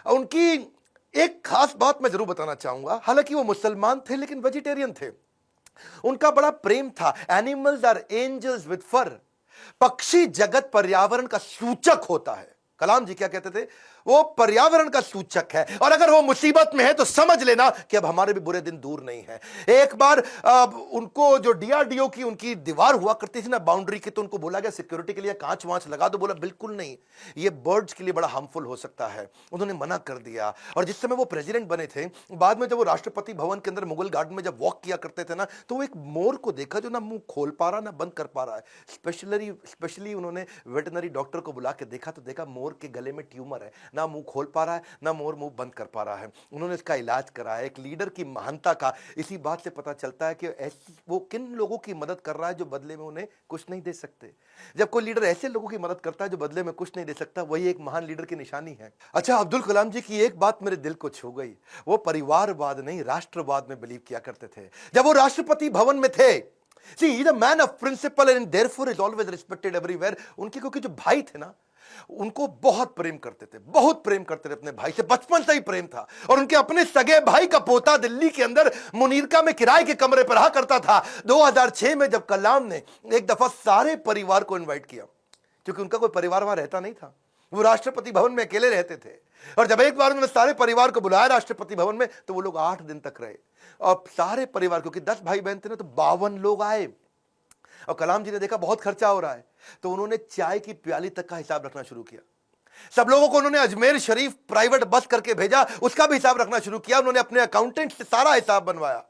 उनकी एक खास बात मैं जरूर बताना चाहूंगा। हालांकि वो मुसलमान थे लेकिन वेजिटेरियन थे। उनका बड़ा प्रेम था। एनिमल्स आर एंजल्स विद फर। पक्षी जगत पर्यावरण का सूचक होता है। कलाम जी क्या कहते थे? वो पर्यावरण का सूचक है, और अगर वो मुसीबत में है तो समझ लेना कि अब हमारे भी बुरे दिन दूर नहीं है। एक बार उनको जो डीआरडीओ की उनकी दीवार हुआ करती थी ना बाउंड्री की, तो उनको बोला गया सिक्योरिटी के लिए कांच वांच लगा दो। बोला बिल्कुल नहीं, ये बर्ड्स के लिए बड़ा हार्मफुल हो सकता है। उन्होंने मना कर दिया। और जिस समय वो प्रेसिडेंट बने थे, बाद में जब वो राष्ट्रपति भवन के अंदर मुगल गार्डन में जब वॉक किया करते थे ना, तो वो एक मोर को देखा जो ना मुंह खोल पा रहा ना बंद कर पा रहा है। स्पेशली उन्होंने वेटनरी डॉक्टर को बुला के देखा, तो देखा मोर के गले में ट्यूमर है, ना मुंह खोल पा रहा है ना मोर मुंह बंद कर पा रहा है। उन्होंने इसका इलाज कराया। एक लीडर की महानता का इसी बात से पता चलता है कि वो किन लोगों की मदद कर रहा है जो बदले में उन्हें कुछ नहीं दे सकते। जब कोई लीडर ऐसे लोगों की मदद करता है जो बदले में कुछ नहीं दे सकता, वही एक महान लीडर की निशानी है। अच्छा, अब्दुल कलाम जी की एक बात मेरे दिल को छू गई। वो परिवारवाद नहीं राष्ट्रवाद में बिलीव किया करते थे। जब वो राष्ट्रपति भवन में थे, See, he's a man of principle and therefore is always respected everywhere. उनके क्योंकि जो भाई थे ना, उनको बहुत प्रेम करते थे, बहुत प्रेम करते थे अपने भाई से, बचपन से ही प्रेम था। और उनके अपने सगे भाई का पोता दिल्ली के अंदर मुनीरका में किराए के कमरे पर रहा करता था। 2006 में जब कलाम ने एक दफा सारे परिवार को इनवाइट किया, क्योंकि उनका कोई परिवार वहां रहता नहीं था, वो राष्ट्रपति भवन में अकेले रहते थे। और जब एक बार उन्होंने सारे परिवार को बुलाया राष्ट्रपति भवन में, तो वो लोग 8 दिन तक रहे। और सारे परिवार, क्योंकि 10 भाई बहन थे ना, तो 52 लोग आए। और कलाम जी ने देखा बहुत खर्चा हो रहा है, तो उन्होंने चाय की प्याली तक का हिसाब रखना शुरू किया। सब लोगों को उन्होंने अजमेर शरीफ प्राइवेट बस करके भेजा, उसका भी हिसाब रखना शुरू किया। उन्होंने अपने अकाउंटेंट से सारा हिसाब बनवाया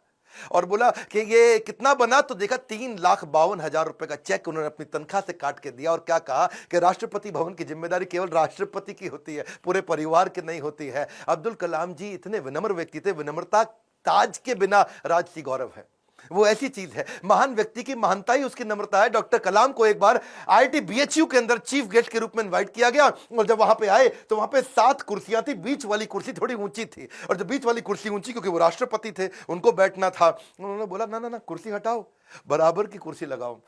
और बोला कि ये कितना बना, तो देखा 3,52,000 रुपए का चेक उन्होंने अपनी तनख्वाह से काट के दिया। और क्या कहा कि राष्ट्रपति भवन की जिम्मेदारी केवल राष्ट्रपति की होती है, पूरे परिवार की नहीं होती है। अब्दुल कलाम जी इतने विनम्र व्यक्ति थे। विनम्रता ताज के बिना राजसी गौरव है, वो ऐसी चीज है। महान व्यक्ति की महानता ही उसकी नम्रता है। डॉक्टर कलाम को एक बार आईआईटी बीएचयू के अंदर चीफ गेस्ट के रूप में इनवाइट किया गया, और जब वहां पे आए तो वहां पे 7 कुर्सियां थी। बीच वाली कुर्सी थोड़ी ऊंची थी, और जो बीच वाली कुर्सी ऊंची क्योंकि वो राष्ट्रपति थे, उनको बैठना था। उन्होंने बोला ना ना ना, कुर्सी हटाओ, बराबर की कुर्सी लगाओ।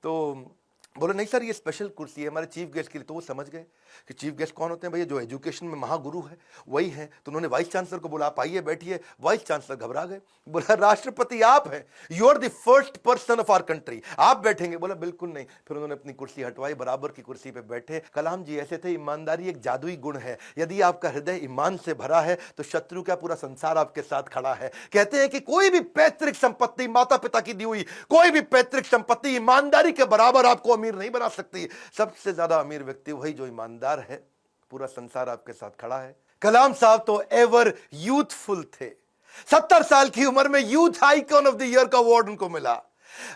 तो बोले नहीं सर, ये स्पेशल कुर्सी है हमारे चीफ गेस्ट के लिए। तो वो समझ गए कि चीफ गेस्ट कौन होते हैं भैया, जो एजुकेशन में महागुरु है वही है। तो उन्होंने वाइस चांसलर को बोला आप आइए बैठिए। वाइस चांसलर घबरा गए, बोला राष्ट्रपति आप हैं, you are the first person of our country, आप बैठेंगे। बोला बिल्कुल नहीं। फिर उन्होंने अपनी कुर्सी हटवाई, बराबर की कुर्सी पे बैठे। कलाम जी ऐसे थे, ईमानदारी एक जादुई गुण है। यदि आपका हृदय ईमान से भरा है तो शत्रु का पूरा संसार आपके साथ खड़ा है। कहते हैं कि कोई भी पैतृक संपत्ति, माता पिता की दी हुई कोई भी पैतृक संपत्ति ईमानदारी के बराबर आपको अमीर नहीं बना सकती। सबसे ज्यादा अमीर व्यक्ति वही जो ईमानदार है। पूरा संसार आपके साथ खड़ा है। कलाम साहब तो एवर यूथफुल थे। 70 साल की उम्र में youth icon of the year का अवार्ड उनको मिला।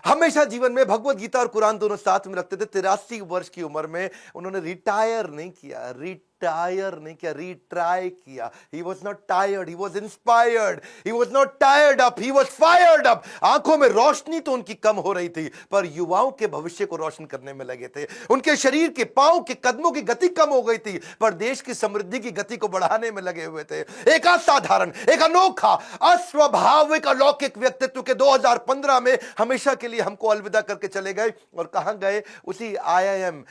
हमेशा जीवन में भगवत गीता और कुरान दोनों साथ में रखते थे। 83 वर्ष की उम्र में उन्होंने रिटायर नहीं किया, रिट्राई किया। He was not tired, he was inspired, he was not tired up, he was fired up। आंखों में रोशनी तो उनकी कम हो रही थी, पर युवाओं के भविष्य को रोशन करने में लगे थे। उनके शरीर के पांव के कदमों की गति कम हो गई थी, पर देश की समृद्धि की गति को बढ़ाने में लगे हुए थे। एक असाधारण, एक अनोखा, अस्वाभाविक, अलौकिक व्यक्तित्व के 2015 में हमेशा के लिए हमको अलविदा करके चले गए। और कहां गए? उसी IIM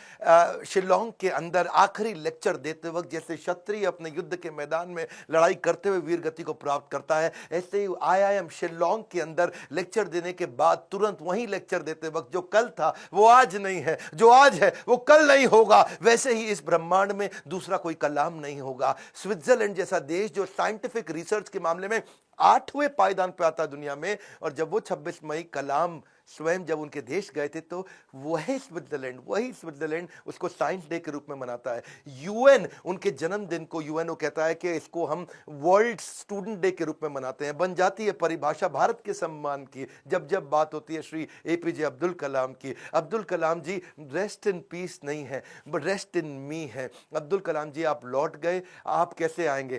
शिलोंग के अंदर आखिरी लेक्चर देते वक्त जैसे क्षत्रिय अपने युद्ध के मैदान में लड़ाई करते हुए वीर गति को प्राप्त करता है, ऐसे ही IIM शिलोंग के अंदर लेक्चर देने के बाद तुरंत वहीं लेक्चर देते वक्त जो कल था वो आज नहीं है, जो आज है वो कल नहीं होगा, वैसे ही इस ब्रह्मांड में दूसरा कोई कलाम नहीं होगा। स्विट्जरलैंड जैसा देश जो साइंटिफिक रिसर्च के मामले में 8वें पायदान पे आता दुनिया में, और जब वो 26 मई कलाम स्वयं जब उनके देश गए थे, तो वही स्विट्जरलैंड उसको साइंस डे के रूप में मनाता है। यूएन उनके जन्मदिन को यूएनओ कहता है कि इसको हम वर्ल्ड स्टूडेंट डे के रूप में मनाते हैं। बन जाती है परिभाषा भारत के सम्मान की जब जब बात होती है श्री APJ अब्दुल कलाम की। अब्दुल कलाम जी रेस्ट इन पीस नहीं है, बट रेस्ट इन मी है। अब्दुल कलाम जी आप लौट गए, आप कैसे आएंगे?